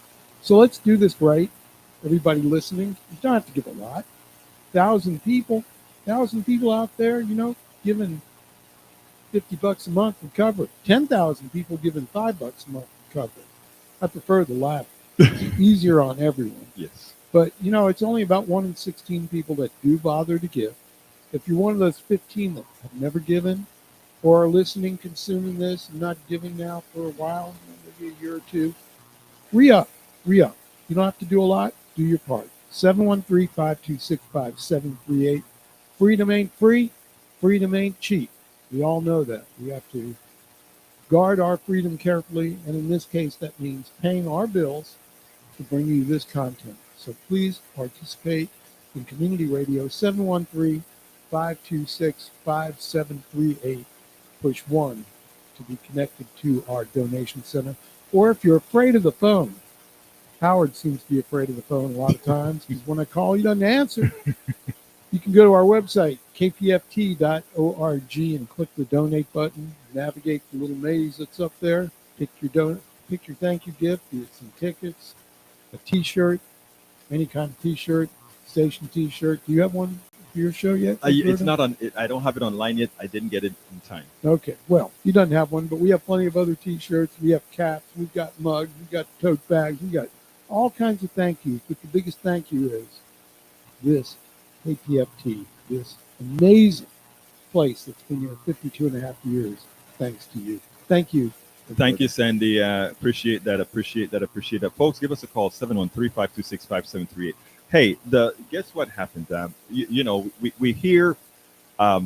Speaker 2: So let's do this right. Everybody listening, you don't have to give a lot. 1,000 people out there, giving $50 a month would cover it. 10,000 people giving $5 a month would cover it. I prefer the latter. It's easier on everyone.
Speaker 1: Yes.
Speaker 2: But, it's only about 1 in 16 people that do bother to give. If you're one of those 15 that have never given or are listening, consuming this, and not giving now for a while, maybe a year or two, re-up. You don't have to do a lot. Do your part. 713-526-5738. Freedom ain't free. Freedom ain't cheap. We all know that. We have to guard our freedom carefully, and in this case, that means paying our bills to bring you this content. So please participate in community radio. 713-526-5738. Push 1 to be connected to our donation center. Or if you're afraid of the phone, Howard seems to be afraid of the phone a lot of times because when I call, he doesn't answer. You can go to our website, kpft.org, and click the donate button. Navigate the little maze that's up there. Pick your thank you gift. Get some tickets, a T-shirt, any kind of T-shirt, station T-shirt. Do you have one for your show yet?
Speaker 1: It's not on. I don't have it online yet. I didn't get it in time.
Speaker 2: Okay. Well, he doesn't have one, but we have plenty of other T-shirts. We have caps. We've got mugs. We've got tote bags. We've got all kinds of thank yous. But the biggest thank you is this KPFT, this amazing place that's been here 52 and a half years, thanks to you. Thank you.
Speaker 1: Thank you, Sandy. Appreciate that. Folks, give us a call, 713-526-5738. Hey, guess what happened? We hear, I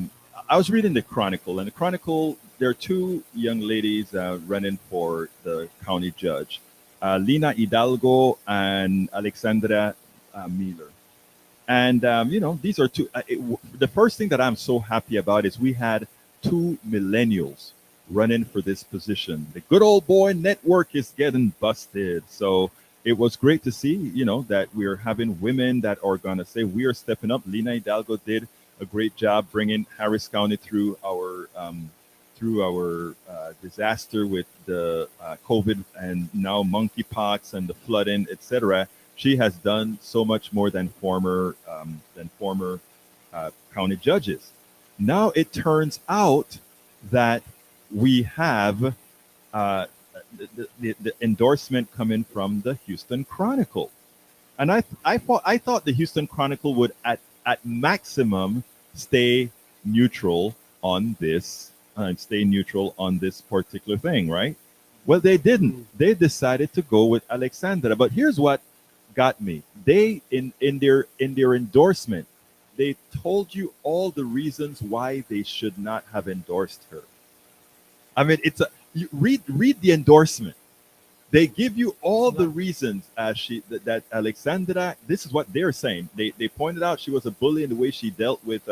Speaker 1: was reading the Chronicle, and the Chronicle, there are two young ladies running for the county judge, Lina Hidalgo and Alexandra Miller. And, these are two. The first thing that I'm so happy about is we had two millennials running for this position. The good old boy network is getting busted. So it was great to see, that we're having women that are going to say we are stepping up. Lina Hidalgo did a great job bringing Harris County through our disaster with the COVID and now monkeypox and the flooding, etc. She has done so much more than former county judges. Now it turns out that we have the endorsement coming from the Houston Chronicle, and I thought the Houston Chronicle would at maximum stay neutral on this particular thing, right? Well, they didn't. They decided to go with Alexandra. But here's what got me. They in their endorsement, they told you all the reasons why they should not have endorsed her. I mean, you read the endorsement. They give you all the reasons that Alexandra. This is what they're saying. They pointed out she was a bully in the way she dealt with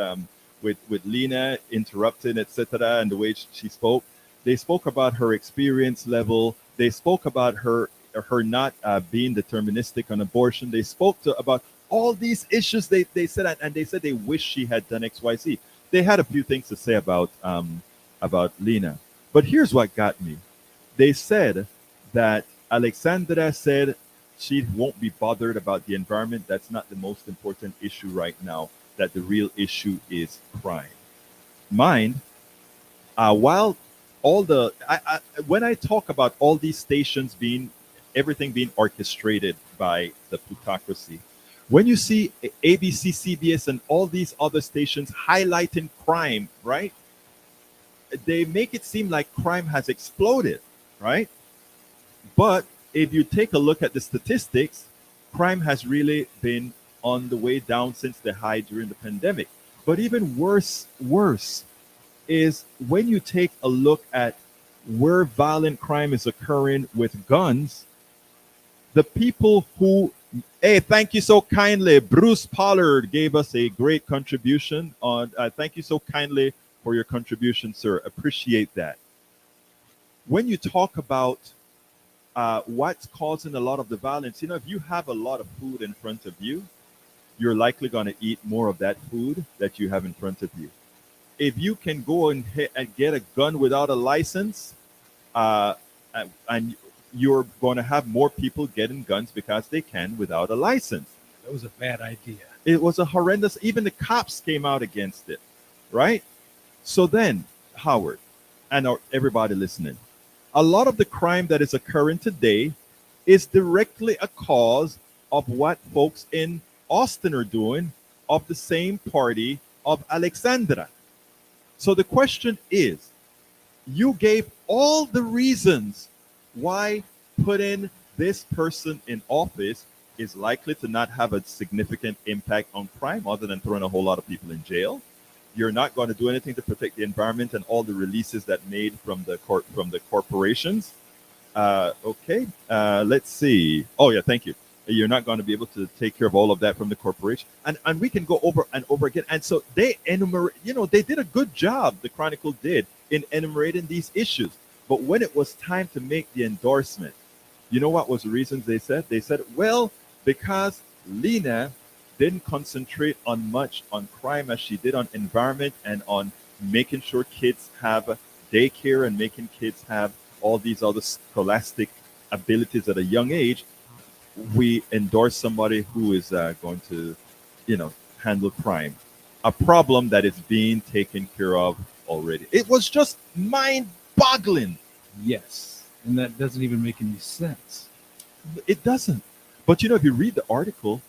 Speaker 1: Lina, interrupting, etc., and the way she spoke. They spoke about her experience level. They spoke about her her not being deterministic on abortion. They spoke to about all these issues. They said, and they said they wish she had done XYZ. They had a few things to say about Lena, but here's what got me. They said that Alexandra said she won't be bothered about the environment. That's not the most important issue right now. That the real issue is crime. Mind, while all the when I talk about all these stations being everything being orchestrated by the plutocracy, when you see ABC, CBS, and all these other stations highlighting crime, right? They make it seem like crime has exploded, right? But if you take a look at the statistics, crime has really been on the way down since the high during the pandemic. But even worse is when you take a look at where violent crime is occurring with guns, the people who, hey, thank you so kindly. Bruce Pollard gave us a great contribution on, thank you so kindly for your contribution, sir. Appreciate that. When you talk about what's causing a lot of the violence, you know, if you have a lot of food in front of you, you're likely going to eat more of that food that you have in front of you. If you can go and get a gun without a license, uh, and you're going to have more people getting guns because they can without a license.
Speaker 2: That was a bad idea.
Speaker 1: It was a horrendous. Even the cops came out against it, right? So then, Howard, and everybody listening, a lot of the crime that is occurring today is directly a cause of what folks in Austin are doing of the same party of Alexandra. So the question is, you gave all the reasons why putting this person in office is likely to not have a significant impact on crime other than throwing a whole lot of people in jail. You're not going to do anything to protect the environment and all the releases that made from the corporations. Okay, let's see. Oh yeah, thank you. You're not going to be able to take care of all of that from the corporation, and we can go over and over again. And so they enumerate. You know, they did a good job. The Chronicle did in enumerating these issues. But when it was time to make the endorsement, you know what was the reasons they said? They said, well, because Lena didn't concentrate on much on crime as she did on environment and on making sure kids have daycare and making kids have all these other scholastic abilities at a young age. We endorse somebody who is going to, you know, handle crime, a problem that is being taken care of already. It was just mind-boggling.
Speaker 6: Yes. And that doesn't even make any sense.
Speaker 1: It doesn't. But you know, if you read the article,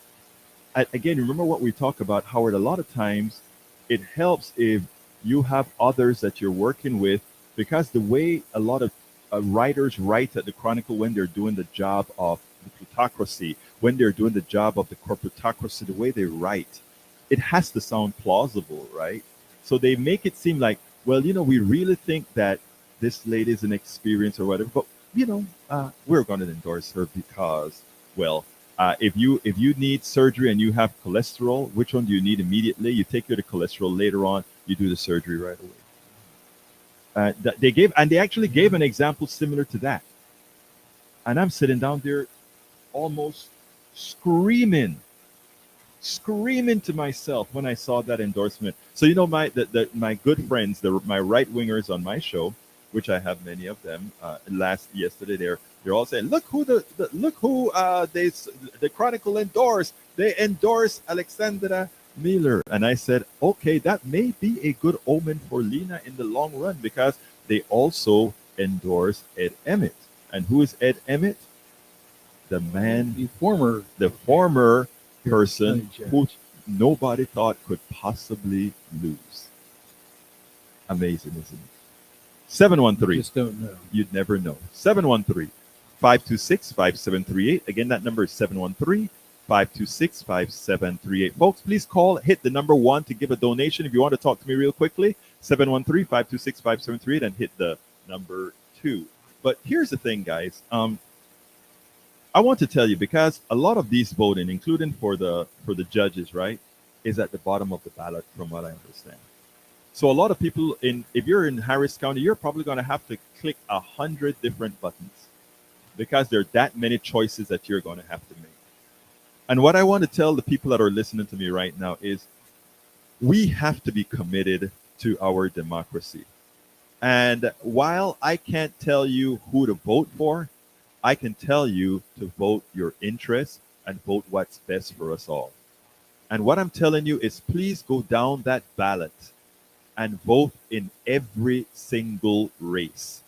Speaker 1: again, remember what we talk about, Howard. A lot of times, it helps if you have others that you're working with, because the way a lot of writers write at the Chronicle when they're doing the job of the plutocracy, when they're doing the job of the corporatocracy, the way they write, it has to sound plausible, right? So they make it seem like, well, you know, we really think that this lady is an experience or whatever, but you know, we're going to endorse her because, well, if you need surgery and you have cholesterol, which one do you need immediately? You take care of the cholesterol later on. You do the surgery right away. They actually gave an example similar to that, and I'm sitting down there, almost screaming to myself when I saw that endorsement. So you know, my good friends, my right wingers on my show, which I have many of them. Yesterday, they're all saying, "Look who the Chronicle endorsed. They endorse Alexandra Miller." And I said, "Okay, that may be a good omen for Lena in the long run, because they also endorse Ed Emmett. And who is Ed Emmett? The man, the former person who nobody thought could possibly lose. Amazing, isn't it? 713.
Speaker 6: You just don't know.
Speaker 1: You'd never know. 713-526-5738. Again, that number is 713-526-5738. Folks, please call, hit the number 1 to give a donation. If you want to talk to me real quickly, 713-526-5738, and hit the number 2. But here's the thing, guys. I want to tell you, because a lot of these voting, including for the judges, right, is at the bottom of the ballot, from what I understand. So a lot of people if you're in Harris County, you're probably going to have to click 100 different buttons. because there are that many choices that you're going to have to make. And what I want to tell the people that are listening to me right now is we have to be committed to our democracy. And while I can't tell you who to vote for, I can tell you to vote your interests and vote what's best for us all. And what I'm telling you is please go down that ballot and vote in every single race.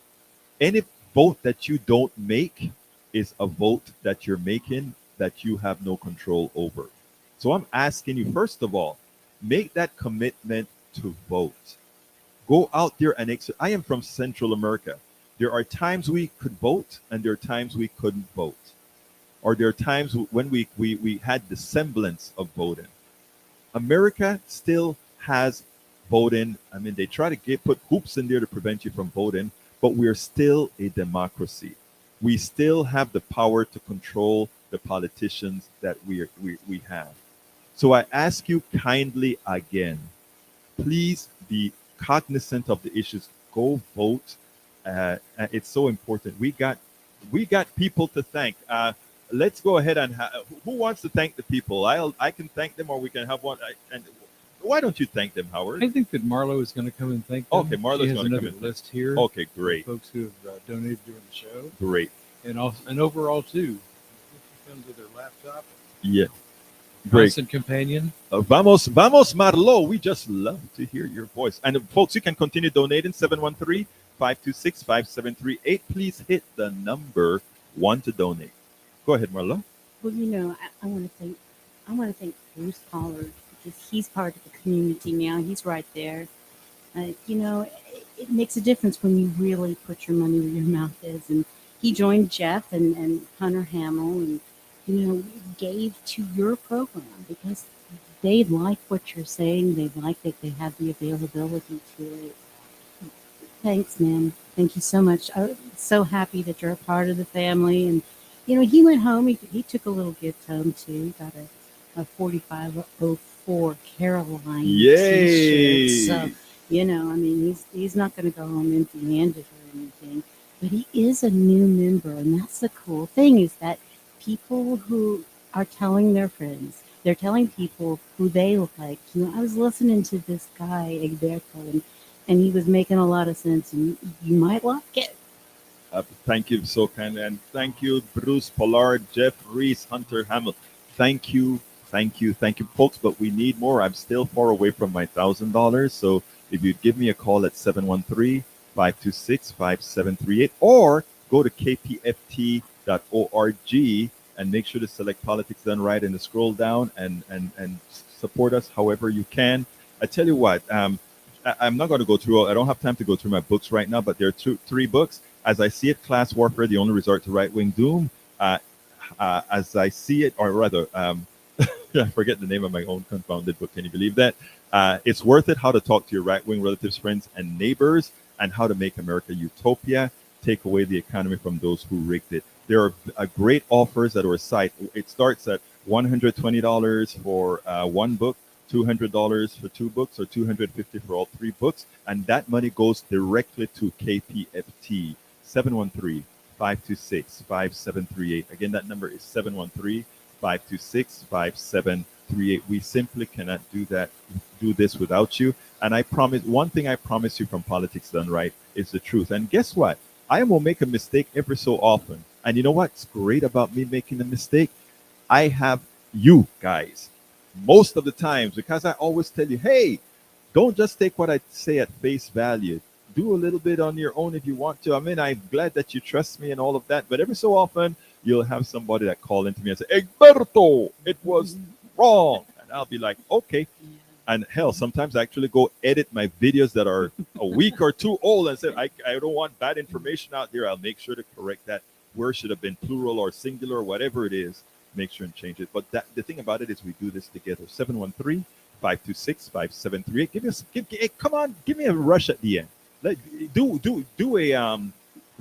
Speaker 1: Any vote that you don't make is a vote that you're making that you have no control over. So I'm asking you, first of all, make that commitment to vote. Go out there and I am from Central America. There are times we could vote and there are times we couldn't vote. Or there are times when we had the semblance of voting. America still has voting. I mean, they try to put hoops in there to prevent you from voting, but we're still a democracy. We still have the power to control the politicians that we have. So I ask you kindly again, please be cognizant of the issues. Go vote. It's so important. We got people to thank. Let's go ahead and who wants to thank the people? I can thank them, or we can have one. And why don't you thank them, Howard?
Speaker 6: I think that Marlo is going to come and thank them.
Speaker 1: Okay, Marlo's
Speaker 6: She has
Speaker 1: gonna come
Speaker 6: another
Speaker 1: in.
Speaker 6: list here.
Speaker 1: Okay,
Speaker 6: of
Speaker 1: great,
Speaker 6: folks who have donated during the show,
Speaker 1: great.
Speaker 6: and also and overall too. She comes with her laptop,
Speaker 1: Yeah, great.
Speaker 6: constant companion.
Speaker 1: Vamos, vamos, Marlo. We just love to hear your voice. And folks, you can continue donating 713-526-5738. Please hit the number one to donate. Go ahead, Marlo.
Speaker 3: Well, I want to thank Bruce Pollard because he's part of the community now. He's right there. It makes a difference when you really put your money where your mouth is. And he joined Jeff and Hunter Hamill and, gave to your program because they like what you're saying. They like that they have the availability to it. Thanks, man. Thank you so much. I'm so happy that you're a part of the family. And, he went home. He took a little gift home, too. Got a 4504 Caroline
Speaker 1: Yay!
Speaker 3: t-shirt. So, he's not going to go home empty-handed or anything. But he is a new member. And that's the cool thing is that people who are telling their friends, they're telling people who they like. I was listening to this guy, Egberto, and he was making a lot of sense, and you might like it.
Speaker 1: Thank you so kindly. And thank you, Bruce Pollard, Jeff Reese, Hunter Hamill. Thank you, thank you, folks. But we need more. I'm still far away from my $1,000. So if you'd give me a call at 713-526-5738 or go to kpft.org and make sure to select Politics Done Right and to scroll down and support us however you can. I tell you what, I'm not going to go through. I don't have time to go through my books right now, but there are three books. As I See It, Class Warfare: The Only Resort to Right-Wing Doom. As I See It, or rather, I forget the name of my own confounded book. Can you believe that? It's Worth It: How to Talk to Your Right-Wing Relatives, Friends, and Neighbors, and How to Make America Utopia. Take away the economy from those who rigged it. There are great offers at our site. It starts at $120 for one book, $200 for two books, or $250 for all three books, and that money goes directly to KPFT. 713-526-5738. Again, that number is 713-526-5738. We simply cannot do this without you. And I promise, one thing I promise you from Politics Done Right is the truth. And guess what? I will make a mistake every so often. And you know what's great about me making a mistake? I have you guys most of the times, because I always tell you, hey, don't just take what I say at face value. Do a little bit on your own if you want to. I mean, I'm glad that you trust me and all of that, but every so often you'll have somebody that call into me and say, Egberto, it was wrong. And I'll be like, okay. And hell, sometimes I actually go edit my videos that are a week or two old and say, I don't want bad information out there. I'll make sure to correct that. Where should have been plural or singular or whatever it is. Make sure and change it. But the thing about it is we do this together. 713-526-5738. Come on, give me a rush at the end.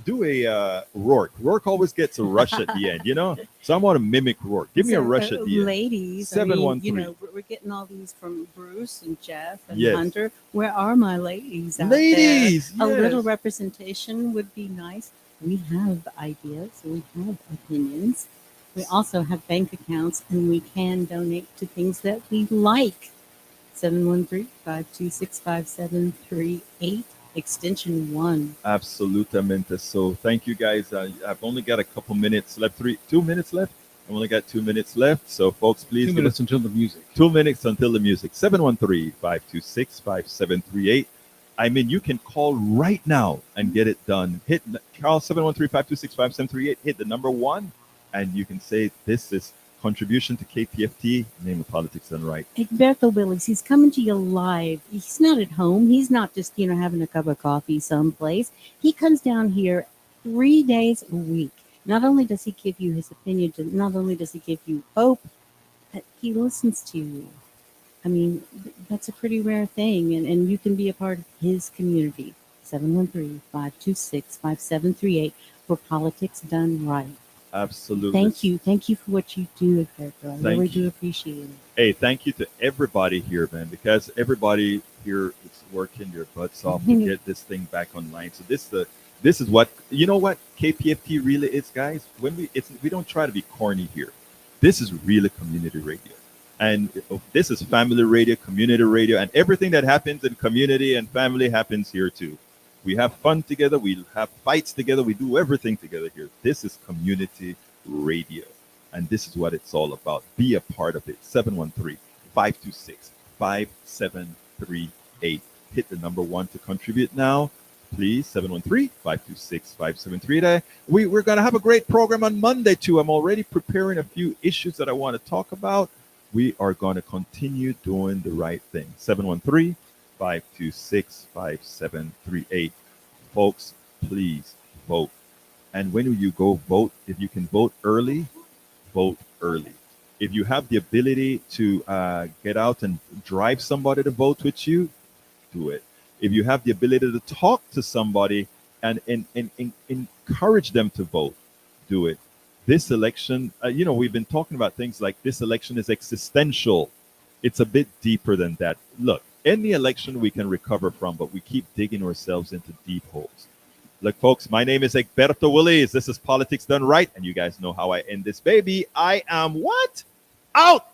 Speaker 1: Do a Rourke. Rourke always gets a rush at the end, So I want to mimic Rourke. Give me a rush at the end.
Speaker 3: Ladies,
Speaker 1: 713.
Speaker 3: We're getting all these from Bruce and Jeff and
Speaker 1: Yes.
Speaker 3: Hunter. Where are my ladies out
Speaker 1: Ladies,
Speaker 3: there? A
Speaker 1: yes.
Speaker 3: little representation would be nice. We have ideas, we have opinions. We also have bank accounts, and we can donate to things that we like. 713-526-5738, extension 1.
Speaker 1: Absolutamente. So thank you guys. I've only got a couple minutes left. 2 minutes left. I only got 2 minutes left. So folks, please
Speaker 6: 2 minutes until the music.
Speaker 1: 2 minutes until the music. 713-526-5738. I mean, you can call right now and get it done. Call 713-526-5738. Hit the number 1, and you can say this is contribution to KPFT. Name of politics done right.
Speaker 3: Egberto Willis, he's coming to you live. He's not at home. He's not just, having a cup of coffee someplace. He comes down here 3 days a week. Not only does he give you his opinion, not only does he give you hope, but he listens to you. I mean, that's a pretty rare thing, and you can be a part of his community. 713-526-5738 for politics done right.
Speaker 1: Absolutely.
Speaker 3: Thank you for what you do, Egberto. I really do appreciate it.
Speaker 1: Hey, thank you to everybody here, man, because everybody here is working their butts off to get this thing back online. So this is what what KPFT really is, guys. When we don't try to be corny here. This is really community radio. And this is family radio, community radio, and everything that happens in community and family happens here too. We have fun together. We have fights together. We do everything together here. This is community radio. And this is what it's all about. Be a part of it. 713-526-5738. Hit the number 1 to contribute now. Please, 713-526-5738. We're going to have a great program on Monday, too. I'm already preparing a few issues that I want to talk about. We are going to continue doing the right thing. 713-526-5738. Folks, please vote. And when you go vote, if you can vote early, vote early. If you have the ability to get out and drive somebody to vote with you, do it. If you have the ability to talk to somebody and encourage them to vote, do it. This election, we've been talking about things like this election is existential. It's a bit deeper than that. Look, any election we can recover from, but we keep digging ourselves into deep holes. Look, folks, my name is Egberto Willis. This is Politics Done Right, and you guys know how I end this baby. I am what? Out!